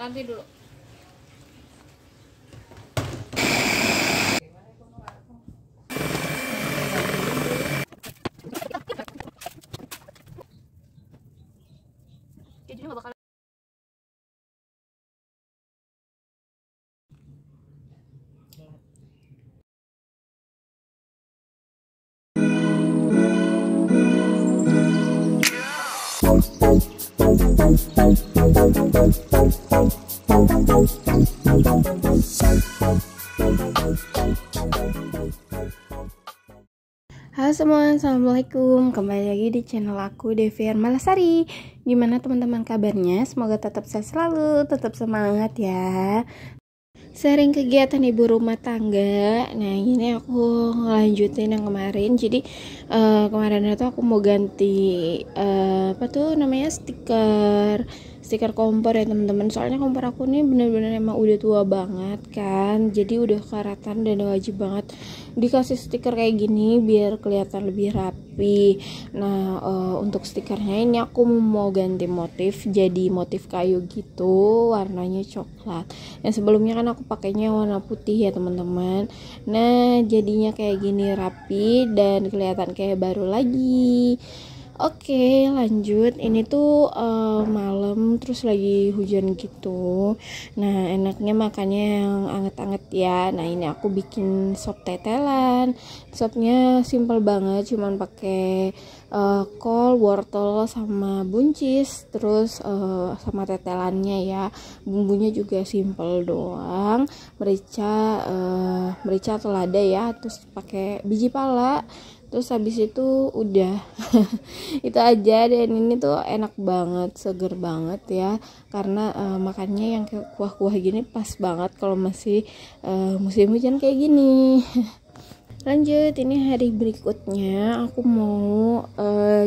Nanti dulu. Jadi nggak bakal. Halo semua, assalamualaikum. Kembali lagi di channel aku, Devi Malasari. Gimana teman-teman kabarnya? Semoga tetap sehat selalu, tetap semangat ya. Sering kegiatan ibu rumah tangga. Nah ini aku ngelanjutin yang kemarin. Jadi kemarin itu aku mau ganti apa tuh namanya, stiker kompor ya teman-teman. Soalnya kompor aku nih bener-bener emang udah tua banget kan, jadi udah karatan dan wajib banget dikasih stiker kayak gini biar kelihatan lebih rapi. Nah untuk stikernya ini aku mau ganti motif, jadi motif kayu gitu, warnanya coklat. Yang sebelumnya kan aku pakainya warna putih ya teman-teman. Nah jadinya kayak gini rapi dan kelihatan kayak baru lagi. Oke lanjut, ini tuh malam terus lagi hujan gitu. Nah enaknya makannya yang anget-anget ya. Nah ini aku bikin sop tetelan. Sopnya simple banget, cuman pakai kol, wortel sama buncis, terus sama tetelannya ya. Bumbunya juga simple doang, merica atau lada ya, terus pakai biji pala. Terus habis itu udah itu aja. Dan ini tuh enak banget, seger banget ya, karena makannya yang kayak kuah-kuah gini pas banget kalau masih musim hujan kayak gini. Lanjut, ini hari berikutnya aku mau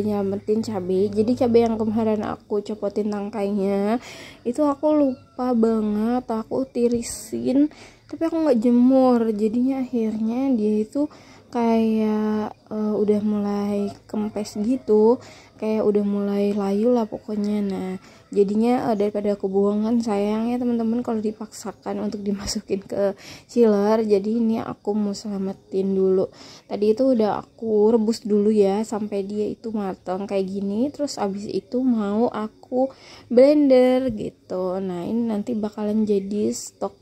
nyelamatin cabai. Jadi cabai yang kemarin aku copotin tangkainya itu aku lupa banget, aku tirisin tapi aku nggak jemur, jadinya akhirnya dia itu kayak udah mulai kempes gitu, kayak udah mulai layu lah pokoknya. Nah jadinya daripada aku buang kan sayang ya teman-teman kalau dipaksakan untuk dimasukin ke chiller. Jadi ini aku mau selamatin dulu. Tadi itu udah aku rebus dulu ya sampai dia itu matang kayak gini, terus abis itu mau aku blender gitu. Nah ini nanti bakalan jadi stok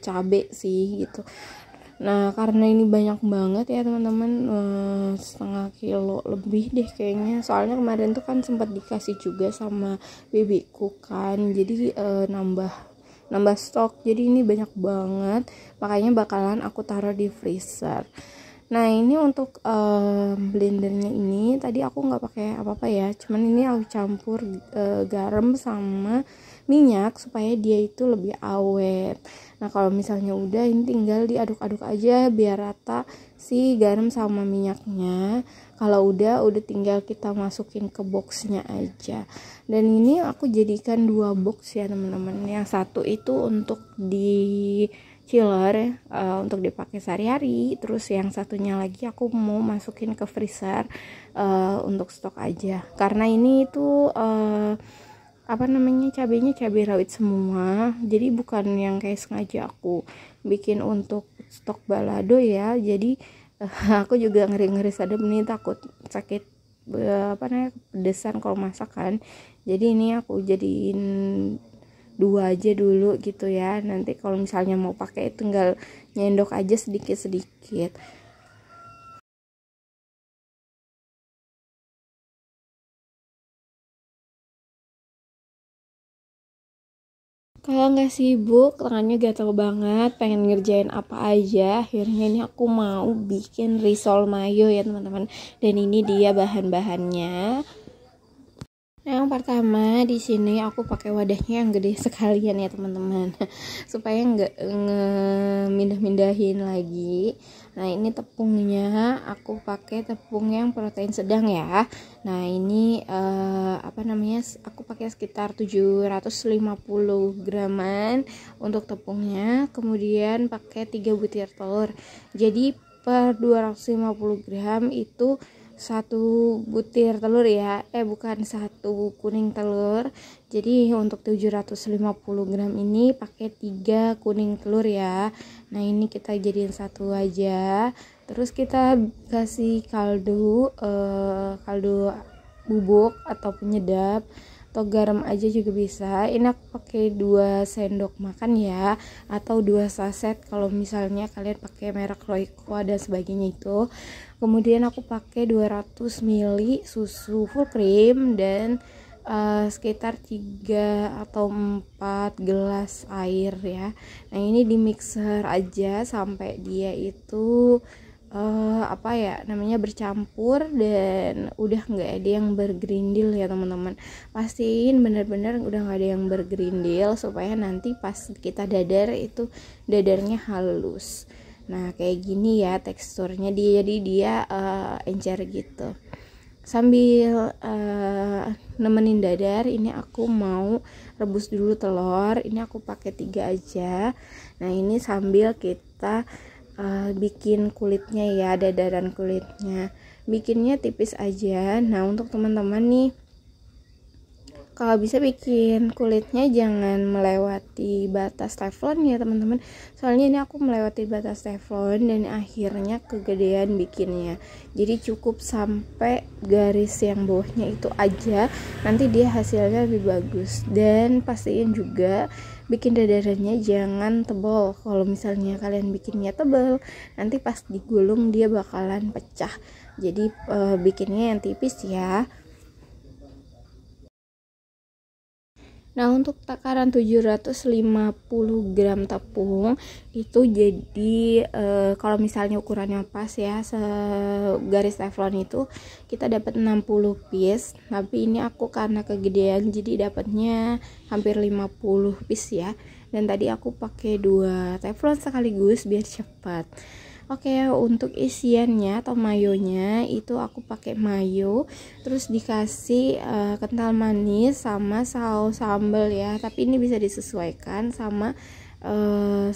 cabe sih gitu. Nah karena ini banyak banget ya teman-teman, setengah kilo lebih deh kayaknya. Soalnya kemarin tuh kan sempat dikasih juga sama bebeku kan, jadi nambah stok. Jadi ini banyak banget, makanya bakalan aku taruh di freezer. Nah ini untuk blendernya ini tadi aku nggak pakai apa-apa ya, cuman ini aku campur garam sama minyak supaya dia itu lebih awet. Nah kalau misalnya udah, ini tinggal diaduk-aduk aja biar rata si garam sama minyaknya. Kalau udah tinggal kita masukin ke boxnya aja. Dan ini aku jadikan 2 box ya teman-teman. Yang satu itu untuk di chiller untuk dipakai sehari-hari, terus yang satunya lagi aku mau masukin ke freezer untuk stok aja. Karena ini tuh apa namanya, cabenya cabai rawit semua, jadi bukan yang kayak sengaja aku bikin untuk stok balado ya. Jadi aku juga ngeri-ngeri sadap nih, takut sakit apa namanya, pedesan kalau masakan. Jadi ini aku jadiin 2 aja dulu gitu ya. Nanti kalau misalnya mau pakai tinggal nyendok aja sedikit-sedikit. Kalau nggak sibuk, tangannya gatel banget, pengen ngerjain apa aja. Akhirnya ini aku mau bikin risol mayo ya teman-teman. Dan ini dia bahan-bahannya. Yang pertama di sini aku pakai wadahnya yang gede sekalian ya teman-teman, supaya nggak mindah-mindahin lagi. Nah ini tepungnya aku pakai tepung yang protein sedang ya. Nah ini apa namanya, aku pakai sekitar 750 graman untuk tepungnya. Kemudian pakai 3 butir telur. Jadi per 250 gram itu satu butir telur ya, bukan, satu kuning telur. Jadi untuk 750 gram ini pakai 3 kuning telur ya. Nah ini kita jadiin satu aja. Terus kita kasih kaldu bubuk atau penyedap atau garam aja juga bisa. Ini aku pakai 2 sendok makan ya, atau 2 saset kalau misalnya kalian pakai merek Royco dan sebagainya itu. Kemudian aku pakai 200 ml susu full cream dan sekitar 3 atau 4 gelas air ya. Nah ini di mixer aja sampai dia itu bercampur dan udah nggak ada yang bergerindil ya teman-teman. Pastiin bener-bener udah nggak ada yang bergerindil supaya nanti pas kita dadar itu dadarnya halus. Nah kayak gini ya teksturnya dia, jadi dia encer gitu. Sambil nemenin dadar, ini aku mau rebus dulu telur. Ini aku pakai 3 aja. Nah ini sambil kita bikin kulitnya ya, dadaran kulitnya bikinnya tipis aja. Nah untuk teman-teman nih, kalau bisa bikin kulitnya jangan melewati batas teflon ya teman-teman, soalnya ini aku melewati batas teflon dan akhirnya kegedean bikinnya. Jadi cukup sampai garis yang bawahnya itu aja, nanti dia hasilnya lebih bagus. Dan pastiin juga bikin dadarannya jangan tebal. Kalau misalnya kalian bikinnya tebal, nanti pas digulung dia bakalan pecah. Jadi bikinnya yang tipis ya. Nah untuk takaran 750 gram tepung itu jadi kalau misalnya ukurannya pas ya, segaris teflon itu kita dapat 60 piece. Tapi ini aku karena kegedean jadi dapatnya hampir 50 piece ya. Dan tadi aku pakai 2 teflon sekaligus biar cepat. Oke, untuk isiannya atau mayonya itu aku pakai mayo, terus dikasih kental manis sama saus sambal ya. Tapi ini bisa disesuaikan sama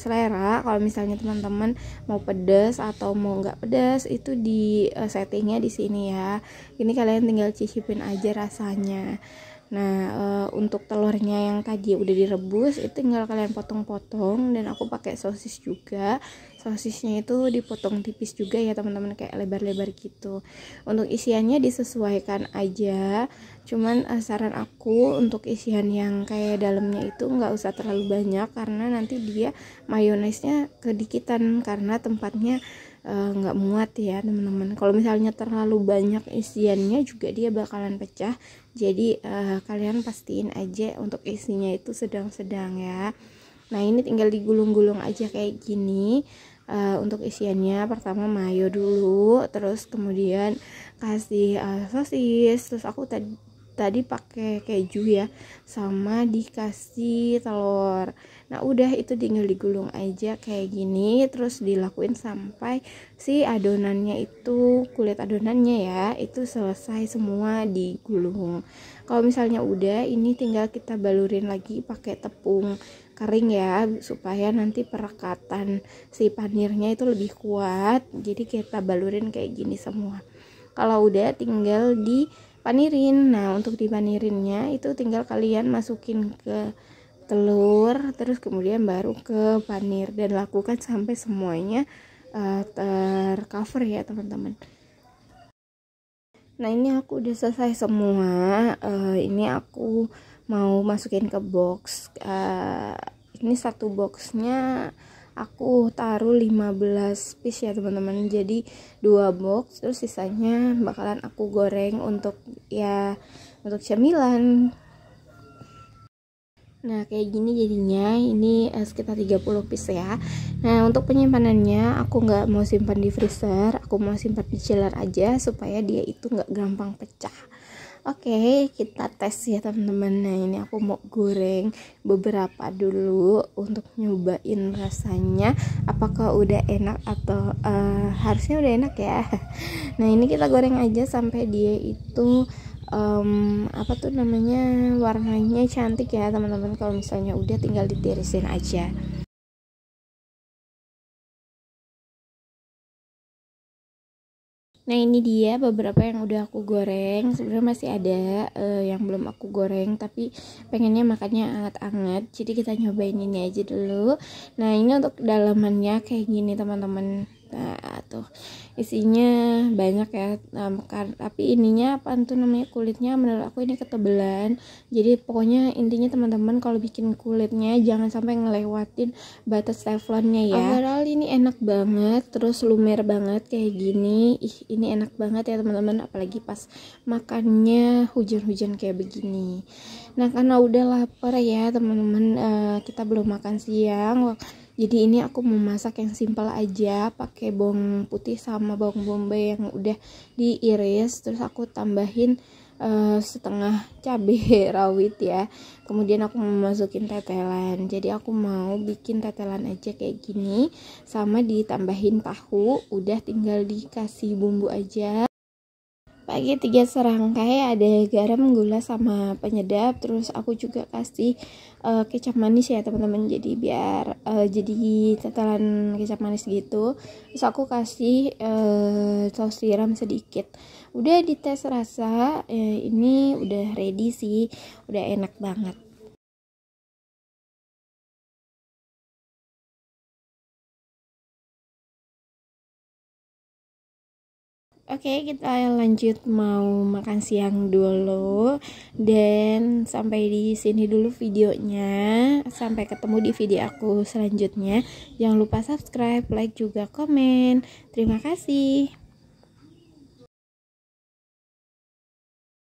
selera. Kalau misalnya teman-teman mau pedas atau mau nggak pedas itu di settingnya di sini ya. Ini kalian tinggal cicipin aja rasanya. Nah untuk telurnya yang tadi udah direbus itu tinggal kalian potong-potong, dan aku pakai sosis juga. Sosisnya itu dipotong tipis juga ya teman-teman, kayak lebar-lebar gitu. Untuk isiannya disesuaikan aja, cuman saran aku untuk isian yang kayak dalamnya itu nggak usah terlalu banyak, karena nanti dia mayonesnya kedikitan karena tempatnya nggak muat ya teman-teman. Kalau misalnya terlalu banyak isiannya juga dia bakalan pecah. Jadi kalian pastiin aja untuk isinya itu sedang-sedang ya. Nah ini tinggal digulung-gulung aja kayak gini. Untuk isiannya pertama mayo dulu, terus kemudian kasih sosis, terus aku tadi pakai keju ya, sama dikasih telur. Nah udah itu tinggal digulung aja kayak gini, terus dilakuin sampai si adonannya itu, kulit adonannya ya itu selesai semua digulung. Kalau misalnya udah, ini tinggal kita balurin lagi pakai tepung kering ya, supaya nanti perekatan si panirnya itu lebih kuat. Jadi kita balurin kayak gini semua. Kalau udah tinggal dipanirin. Nah untuk dipanirinnya itu tinggal kalian masukin ke telur, terus kemudian baru ke panir, dan lakukan sampai semuanya tercover ya teman-teman. Nah ini aku udah selesai semua. Ini aku mau masukin ke box. Ini satu boxnya aku taruh 15 piece ya teman-teman, jadi 2 box, terus sisanya bakalan aku goreng untuk cemilan. Nah kayak gini jadinya, ini sekitar 30 piece ya. Nah untuk penyimpanannya aku nggak mau simpan di freezer, aku mau simpan di chiller aja supaya dia itu nggak gampang pecah. Oke, kita tes ya teman-teman. Nah ini aku mau goreng beberapa dulu untuk nyobain rasanya apakah udah enak atau harusnya udah enak ya. Nah ini kita goreng aja sampai dia itu warnanya cantik ya teman-teman. Kalau misalnya udah tinggal ditirisin aja. Nah ini dia beberapa yang udah aku goreng. Sebenarnya masih ada yang belum aku goreng, tapi pengennya makannya anget-anget. Jadi kita nyobain ini aja dulu. Nah ini untuk dalamannya kayak gini teman-teman. Nah tuh isinya banyak ya. Tapi ininya apa tuh namanya, kulitnya menurut aku ini ketebelan. Jadi pokoknya intinya teman-teman kalau bikin kulitnya jangan sampai ngelewatin batas teflonnya ya. Overall ini enak banget, terus lumer banget kayak gini. Ini enak banget ya teman-teman, apalagi pas makannya hujan-hujan kayak begini. Nah karena udah lapar ya teman-teman, kita belum makan siang. Jadi ini aku mau masak yang simpel aja, pakai bawang putih sama bawang bombay yang udah diiris, terus aku tambahin setengah cabai rawit ya. Kemudian aku mau masukin tetelan. Jadi aku mau bikin tetelan aja kayak gini, sama ditambahin tahu, udah tinggal dikasih bumbu aja. Pakai 3 serangkai, ada garam, gula sama penyedap. Terus aku juga kasih kecap manis ya teman-teman, jadi biar jadi tetelan kecap manis gitu. Terus aku kasih saus tiram sedikit. Udah dites rasa, ini udah ready sih, udah enak banget. Oke, kita lanjut mau makan siang dulu. Dan sampai di sini dulu videonya. Sampai ketemu di video aku selanjutnya. Jangan lupa subscribe, like juga komen. Terima kasih.